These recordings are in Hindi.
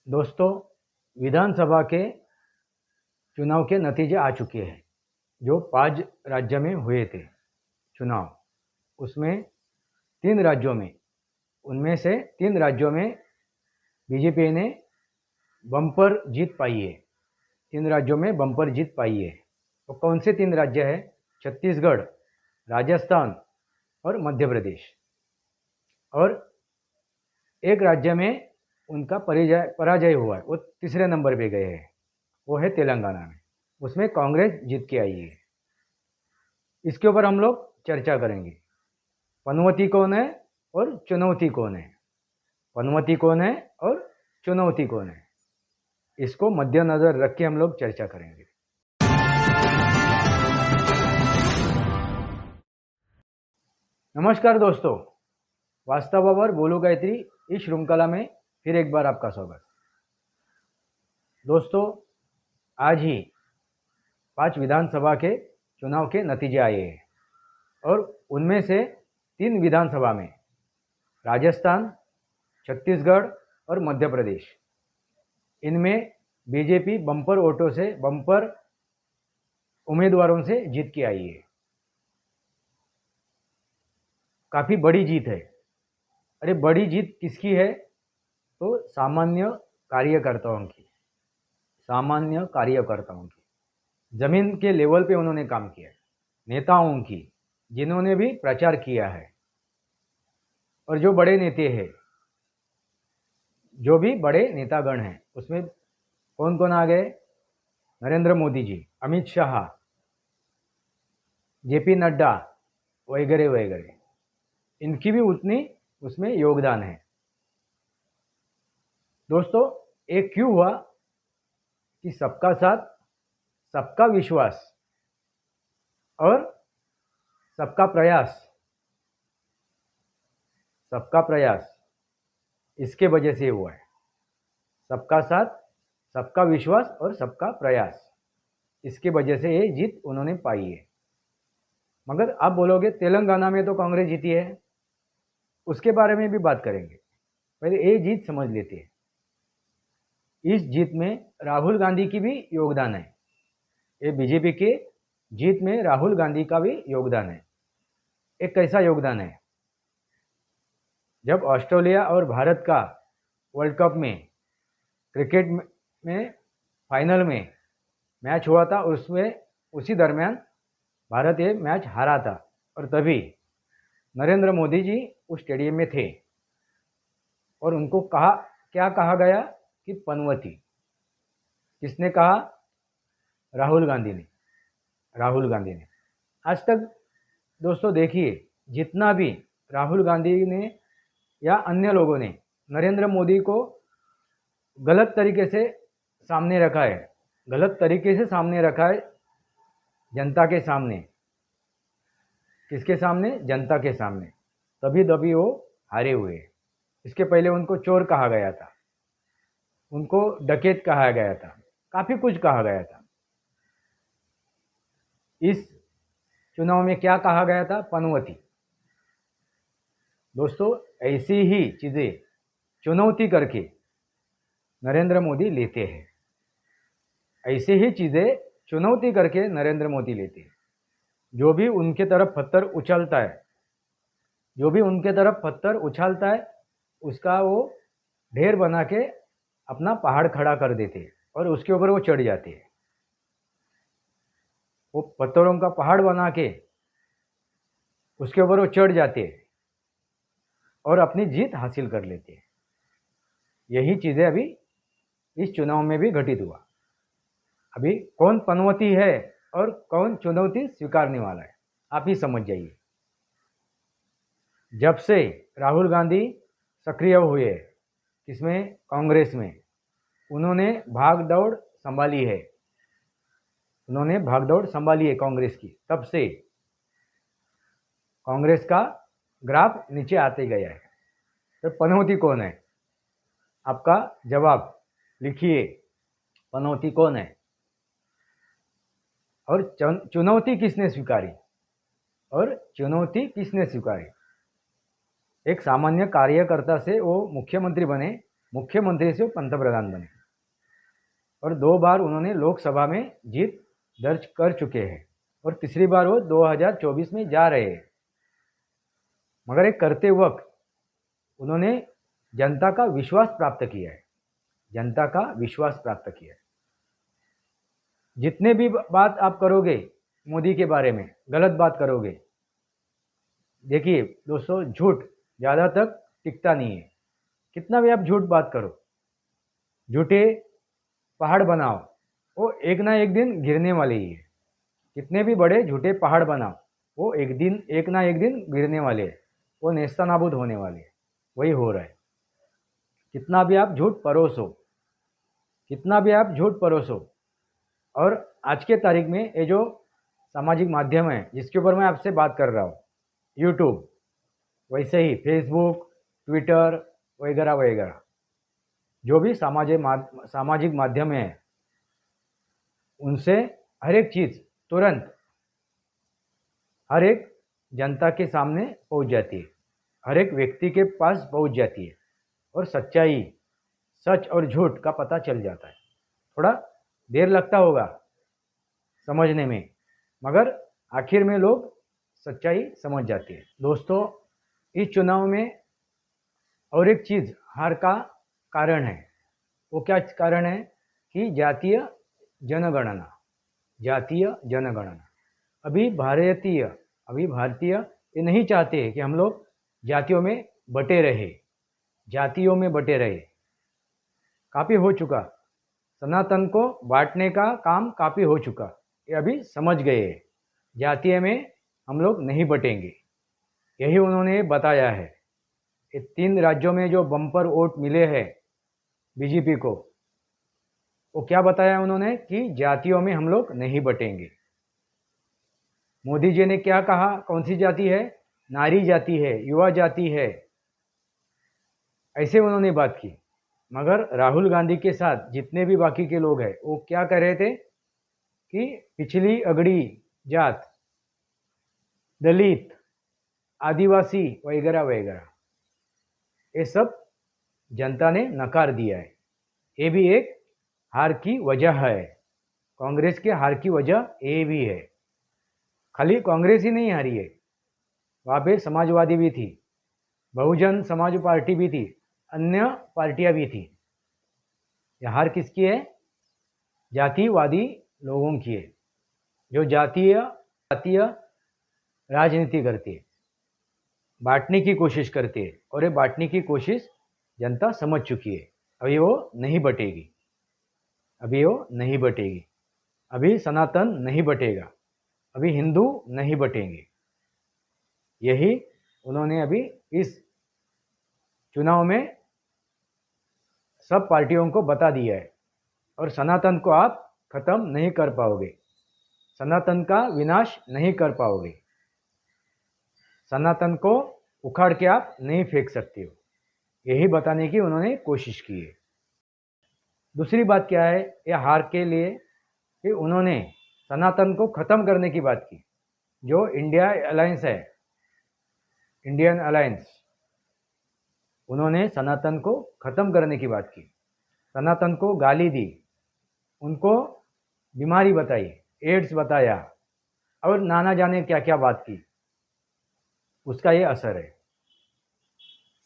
दोस्तों, विधानसभा के चुनाव के नतीजे आ चुके हैं। जो 5 राज्य में हुए थे चुनाव, उसमें 3 राज्यों में उनमें से 3 राज्यों में बीजेपी ने बम्पर जीत पाई है। 3 राज्यों में बम्पर जीत पाई है। तो कौन से 3 राज्य हैं? छत्तीसगढ़, राजस्थान और मध्य प्रदेश। और एक राज्य में उनका पराजय हुआ है, वो तीसरे नंबर पे गए हैं, वो है तेलंगाना में। उसमें कांग्रेस जीत के आई है। इसके ऊपर हम लोग चर्चा करेंगे। पनौती कौन है और चुनौती कौन है? पनौती कौन है और चुनौती कौन है? इसको मद्देनजर रख के हम लोग चर्चा करेंगे। नमस्कार दोस्तों, वास्तवावर बोलो गायत्री इस श्रृंखला में फिर एक बार आपका स्वागत। दोस्तों, आज ही 5 विधानसभा के चुनाव के नतीजे आए हैं और उनमें से 3 विधानसभा में राजस्थान, छत्तीसगढ़ और मध्य प्रदेश, इनमें बीजेपी बम्पर वोटों से, बम्पर उम्मीदवारों से जीत के आई है। काफ़ी बड़ी जीत है। अरे बड़ी जीत किसकी है? तो सामान्य कार्यकर्ताओं की। सामान्य कार्यकर्ताओं की, जमीन के लेवल पे उन्होंने काम किया है। नेताओं की, जिन्होंने भी प्रचार किया है। और जो बड़े नेता हैं, जो भी बड़े नेतागण हैं, उसमें कौन कौन आ गए? नरेंद्र मोदी जी, अमित शाह, जेपी नड्डा वगैरह वगैरह, इनकी भी उतनी उसमें योगदान है। दोस्तों, एक क्यों हुआ कि सबका साथ, सबका विश्वास और सबका प्रयास, सबका प्रयास, इसके वजह से हुआ है। सबका साथ, सबका विश्वास और सबका प्रयास, इसके वजह से ये जीत उन्होंने पाई है। मगर आप बोलोगे तेलंगाना में तो कांग्रेस जीती है, उसके बारे में भी बात करेंगे। पहले ये जीत समझ लेते हैं। इस जीत में राहुल गांधी की भी योगदान है। ये बीजेपी के जीत में राहुल गांधी का भी योगदान है। एक कैसा योगदान है? जब ऑस्ट्रेलिया और भारत का वर्ल्ड कप में, क्रिकेट में फाइनल में मैच हुआ था, उसमें उसी दरमियान भारत ये मैच हारा था और तभी नरेंद्र मोदी जी उस स्टेडियम में थे और उनको क्या कहा गया कि पनौती। किसने कहा? राहुल गांधी ने। राहुल गांधी ने। आज तक दोस्तों देखिए, जितना भी राहुल गांधी ने या अन्य लोगों ने नरेंद्र मोदी को गलत तरीके से सामने रखा है, गलत तरीके से सामने रखा है जनता के सामने। किसके सामने? जनता के सामने। तभी तभी वो हारे हुए। इसके पहले उनको चोर कहा गया था, उनको डकैत कहा गया था, काफ़ी कुछ कहा गया था। इस चुनाव में क्या कहा गया था? पनौती। दोस्तों, ऐसी ही चीज़ें चुनौती करके नरेंद्र मोदी लेते हैं। ऐसी ही चीज़ें चुनौती करके नरेंद्र मोदी लेते हैं। जो भी उनके तरफ पत्थर उछलता है, जो भी उनके तरफ पत्थर उछालता है, उसका वो ढेर बना के अपना पहाड़ खड़ा कर देते हैं और उसके ऊपर वो चढ़ जाते हैं। वो पत्थरों का पहाड़ बना के उसके ऊपर वो चढ़ जाते हैं और अपनी जीत हासिल कर लेते हैं। यही चीज़ें अभी इस चुनाव में भी घटित हुआ। अभी कौन पनौती है और कौन चुनौती स्वीकारने वाला है, आप ही समझ जाइए। जब से राहुल गांधी सक्रिय हुए, किसमें? कांग्रेस में, उन्होंने भाग दौड़ संभाली है। उन्होंने भाग दौड़ संभाली है कांग्रेस की। तब से कांग्रेस का ग्राफ नीचे आते गया है। तो पनौती कौन है? आपका जवाब लिखिए, पनौती कौन है और चुनौती किसने स्वीकारी? और चुनौती किसने स्वीकारी? एक सामान्य कार्यकर्ता से वो मुख्यमंत्री बने, मुख्यमंत्री से वो पंतप्रधान बने और 2 बार उन्होंने लोकसभा में जीत दर्ज कर चुके हैं और तीसरी बार वो 2024 में जा रहे हैं। मगर ये करते वक्त उन्होंने जनता का विश्वास प्राप्त किया है, जनता का विश्वास प्राप्त किया है। जितने भी बात आप करोगे मोदी के बारे में, गलत बात करोगे, देखिए दोस्तों, झूठ ज़्यादा तक टिकता नहीं है। कितना भी आप झूठ बात करो, झूठे पहाड़ बनाओ, वो एक ना एक दिन गिरने वाले ही है। कितने भी बड़े झूठे पहाड़ बनाओ, वो एक ना एक दिन गिरने वाले हैं, वो नेस्तनाबूद होने वाले हैं। वही हो रहा है। कितना भी आप झूठ परोसो, कितना भी आप झूठ परोसो। और आज के तारीख में ये जो सामाजिक माध्यम है जिसके ऊपर मैं आपसे बात कर रहा हूँ, यूट्यूब, वैसे ही फेसबुक, ट्विटर वगैरह वगैरह, जो भी सामाजिक माध्यम है, उनसे हर एक चीज़ तुरंत हर एक जनता के सामने पहुंच जाती है, हर एक व्यक्ति के पास पहुंच जाती है और सच्चाई, सच और झूठ का पता चल जाता है। थोड़ा देर लगता होगा समझने में, मगर आखिर में लोग सच्चाई समझ जाते हैं। दोस्तों, इस चुनाव में और एक चीज़ हार का कारण है। वो क्या कारण है कि जातीय जनगणना, जातीय जनगणना। अभी भारतीय ये नहीं चाहते कि हम लोग जातियों में बटे रहे, जातियों में बटे रहे। काफ़ी हो चुका, सनातन को बांटने का काम काफ़ी हो चुका। ये अभी समझ गए हैं, जातीय में हम लोग नहीं बटेंगे। यही उन्होंने बताया है। ये 3 राज्यों में जो बम्पर वोट मिले हैं बीजेपी को, वो क्या बताया उन्होंने कि जातियों में हम लोग नहीं बटेंगे। मोदी जी ने क्या कहा, कौन सी जाति है? नारी जाति है, युवा जाति है, ऐसे उन्होंने बात की। मगर राहुल गांधी के साथ जितने भी बाकी के लोग हैं, वो क्या कह रहे थे कि पिछली अगड़ी जात, दलित, आदिवासी वगैरह वगैरह, ये सब जनता ने नकार दिया है। ये भी एक हार की वजह है। कांग्रेस के हार की वजह ये भी है। खाली कांग्रेस ही नहीं हारी है, वहाँ पे समाजवादी भी थी, बहुजन समाज पार्टी भी थी, अन्य पार्टियां भी थी। यह हार किसकी है? जातिवादी लोगों की है, जो जातीय राजनीति करती है, बांटने की कोशिश करती है। और ये बांटने की कोशिश जनता समझ चुकी है। अभी वो नहीं बटेगी, अभी वो नहीं बटेगी। अभी सनातन नहीं बटेगा, अभी हिंदू नहीं बटेंगे। यही उन्होंने अभी इस चुनाव में सब पार्टियों को बता दिया है। और सनातन को आप खत्म नहीं कर पाओगे, सनातन का विनाश नहीं कर पाओगे, सनातन को उखाड़ के आप नहीं फेंक सकते हो। यही बताने की उन्होंने कोशिश की है। दूसरी बात क्या है यह हार के लिए कि उन्होंने सनातन को ख़त्म करने की बात की। जो इंडिया अलायंस है, इंडियन अलायंस, उन्होंने सनातन को ख़त्म करने की बात की, सनातन को गाली दी, उनको बीमारी बताई, एड्स बताया और नाना जाने क्या क्या बात की। उसका ये असर है।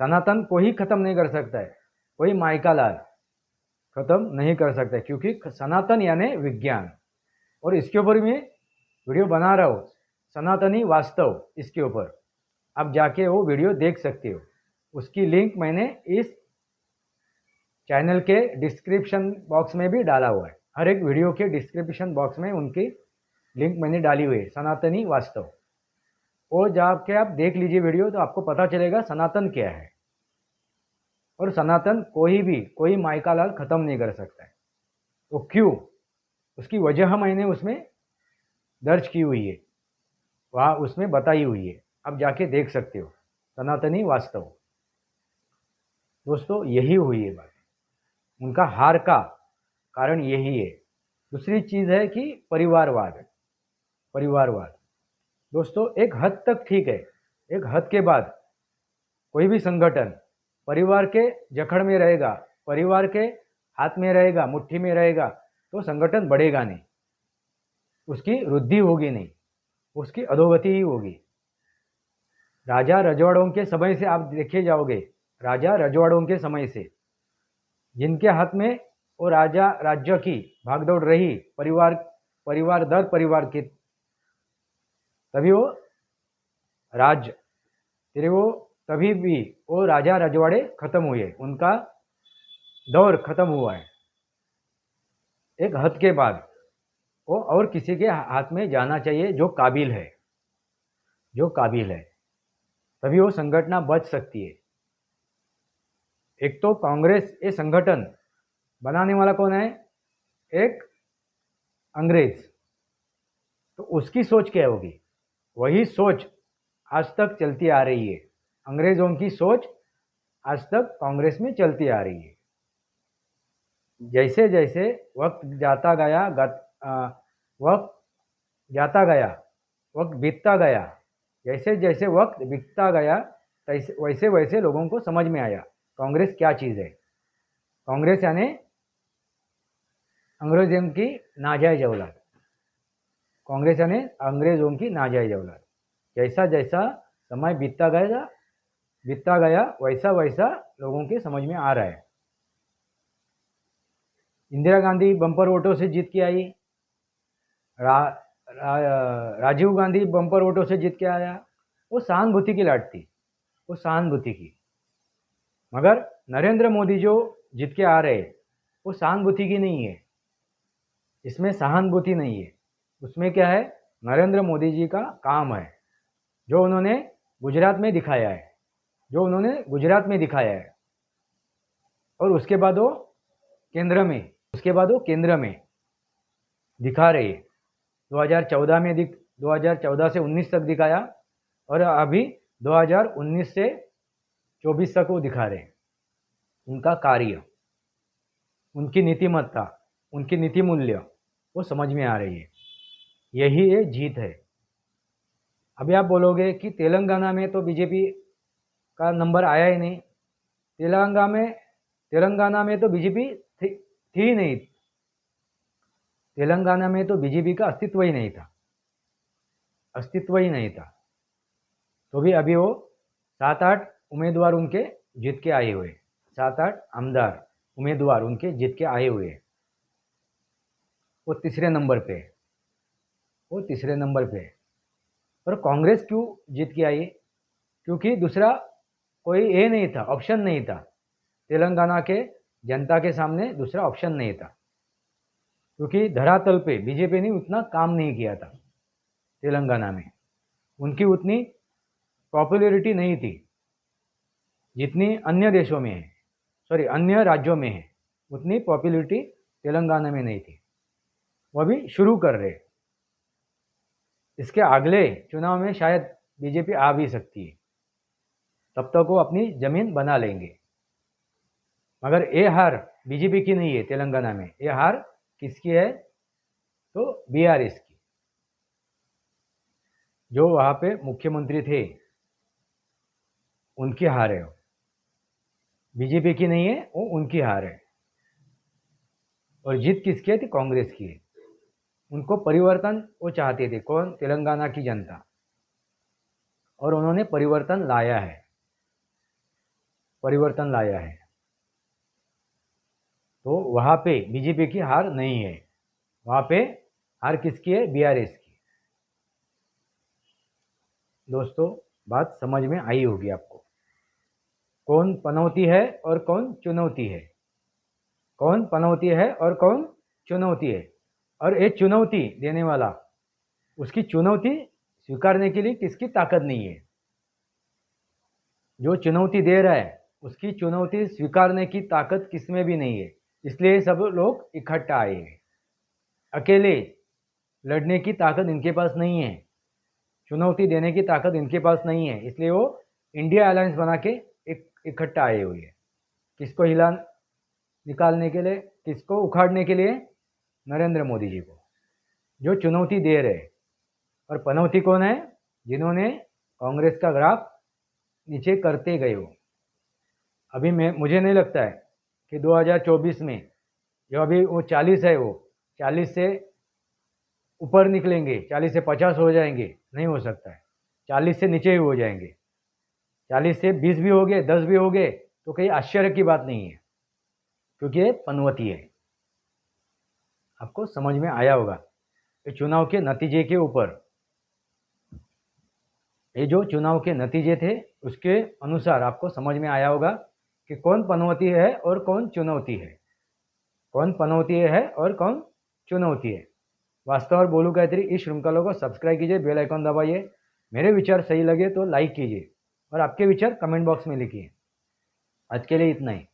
सनातन कोई ख़त्म नहीं कर सकता है, कोई माइका लाल ख़त्म नहीं कर सकता है, क्योंकि सनातन यानी विज्ञान। और इसके ऊपर मैं वीडियो बना रहा हूँ, सनातनी वास्तव, इसके ऊपर आप जाके वो वीडियो देख सकते हो। उसकी लिंक मैंने इस चैनल के डिस्क्रिप्शन बॉक्स में भी डाला हुआ है। हर एक वीडियो के डिस्क्रिप्शन बॉक्स में उनकी लिंक मैंने डाली हुई है, सनातनी वास्तव। वो जाके आप देख लीजिए वीडियो, तो आपको पता चलेगा सनातन क्या है। और सनातन कोई माइका लाल ख़त्म नहीं कर सकता है। वो क्यों, उसकी वजह मैंने उसमें दर्ज की हुई है, वहाँ उसमें बताई हुई है, आप जाके देख सकते हो, सनातनी वास्तव। दोस्तों, यही हुई है बात, उनका हार का कारण यही है। दूसरी चीज़ है कि परिवारवाद। दोस्तों, एक हद तक ठीक है, एक हद के बाद कोई भी संगठन परिवार के जकड़ में रहेगा परिवार के हाथ में रहेगा, मुट्ठी में रहेगा, तो संगठन बढ़ेगा नहीं, उसकी वृद्धि होगी नहीं, उसकी अधोगति ही होगी। राजा रजवाड़ों के समय से आप देखे जाओगे, राजा रजवाड़ों के समय से जिनके हाथ में वो राजा राज्य की भागदौड़ रही, परिवार दर परिवार की, तभी वो राज्य फिर वो तभी भी वो राजा रजवाड़े खत्म हुए, उनका दौर खत्म हुआ है एक हद के बाद। वो और किसी के हाथ में जाना चाहिए जो काबिल है, जो काबिल है, तभी वो संगठन बच सकती है। एक तो कांग्रेस ये संगठन बनाने वाला कौन है? एक अंग्रेज। तो उसकी सोच क्या होगी? वही सोच आज तक चलती आ रही है। अंग्रेजों की सोच आज तक कांग्रेस में चलती आ रही है। जैसे जैसे वक्त जाता गया, वक्त जाता गया, वक्त बीतता गया, जैसे जैसे वक्त बीतता गया, वैसे वैसे लोगों को समझ में आया कांग्रेस क्या चीज़ है। कांग्रेस यानी अंग्रेजों की नाजायज औलाद, कांग्रेस यानी अंग्रेजों की नाजायज औलाद। जैसा जैसा समय बीतता गया वैसा वैसा लोगों के समझ में आ रहा है। इंदिरा गांधी बम्पर वोटों से जीत के आई, राजीव गांधी बम्पर वोटों से जीत के आया। वो सहानुभूति की लड़ाई थी, वो सहानुभूति की। मगर नरेंद्र मोदी जो जीत के आ रहे, वो सहानुभूति की नहीं है, इसमें सहानुभूति नहीं है। उसमें क्या है? नरेंद्र मोदी जी का काम है जो उन्होंने गुजरात में दिखाया है, जो उन्होंने गुजरात में दिखाया है। और उसके बाद वो केंद्र में, दिखा रहे। 2014 से 19 तक दिखाया, और अभी 2019 से 24 तक वो दिखा रहे। उनका कार्य, उनकी नीतिमत्ता, उनकी नीति मूल्य वो समझ में आ रही है। यही ये जीत है। अभी आप बोलोगे कि तेलंगाना में तो बीजेपी का नंबर आया ही नहीं। तेलंगाना में तो बीजेपी थी ही नहीं। तेलंगाना में तो बीजेपी का अस्तित्व ही नहीं था। तो भी अभी वो 7-8 उम्मीदवार उनके जीत के आए हुए, 7-8 आमदार उम्मीदवार उनके जीत के आए हुए। वो तीसरे नंबर पे, और कांग्रेस क्यों जीत के आई? क्योंकि दूसरा कोई ये नहीं था, ऑप्शन नहीं था। तेलंगाना के जनता के सामने दूसरा ऑप्शन नहीं था, क्योंकि धरातल पे बीजेपी ने उतना काम नहीं किया था। तेलंगाना में उनकी उतनी पॉपुलैरिटी नहीं थी जितनी अन्य देशों में है, अन्य राज्यों में है। उतनी पॉपुलैरिटी तेलंगाना में नहीं थी। वो अभी शुरू कर रहे। इसके अगले चुनाव में शायद बीजेपी आ भी सकती है, तब तक वो अपनी जमीन बना लेंगे। मगर ये हार बीजेपी की नहीं है तेलंगाना में, ये हार किसकी है? तो बीआरएस की। जो वहाँ पे मुख्यमंत्री थे उनकी हार है, बीजेपी की नहीं है, वो उनकी हार है। और जीत किसकी है? थी कांग्रेस की है। उनको परिवर्तन वो चाहते थे, कौन? तेलंगाना की जनता। और उन्होंने परिवर्तन लाया है, तो वहाँ पे बीजेपी की हार नहीं है, वहाँ पे हार किसकी है? बीआरएस की। दोस्तों, बात समझ में आई होगी आपको। कौन पनौती है और कौन चुनौती है, कौन पनौती है और कौन चुनौती है। और ये चुनौती देने वाला, उसकी चुनौती स्वीकारने के लिए किसकी ताकत नहीं है? जो चुनौती दे रहा है उसकी चुनौती स्वीकारने की ताकत किसमें भी नहीं है। इसलिए सब लोग इकट्ठा आए हैं। अकेले लड़ने की ताकत इनके पास नहीं है, चुनौती देने की ताकत इनके पास नहीं है। इसलिए वो इंडिया अलायंस बना के इकट्ठा आए हुए हैं। किसको निकालने के लिए, किसको उखाड़ने के लिए? नरेंद्र मोदी जी को, जो चुनौती दे रहे। और पनौती कौन है? जिन्होंने कांग्रेस का ग्राफ नीचे करते गए हो। अभी मुझे नहीं लगता है कि 2024 में जो अभी वो 40 है, वो 40 से ऊपर निकलेंगे, 40 से 50 हो जाएंगे, नहीं हो सकता है। 40 से नीचे ही हो जाएंगे। 40 से 20 भी हो गए, 10 भी हो गए तो कहीं आश्चर्य की बात नहीं है, क्योंकि ये पनौती है। आपको समझ में आया होगा। ये चुनाव के नतीजे के ऊपर, ये जो चुनाव के नतीजे थे उसके अनुसार आपको समझ में आया होगा कि कौन पनौती है और कौन चुनौती है, कौन पनौती है और कौन चुनौती है। वास्तव और बोलू गायत्री इस श्रृंखला को सब्सक्राइब कीजिए, बेल आइकन दबाइए। मेरे विचार सही लगे तो लाइक कीजिए और आपके विचार कमेंट बॉक्स में लिखिए। आज के लिए इतना ही।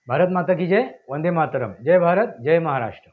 भारत माता की जय, वंदे मातरम। जय भारत, जय महाराष्ट्र।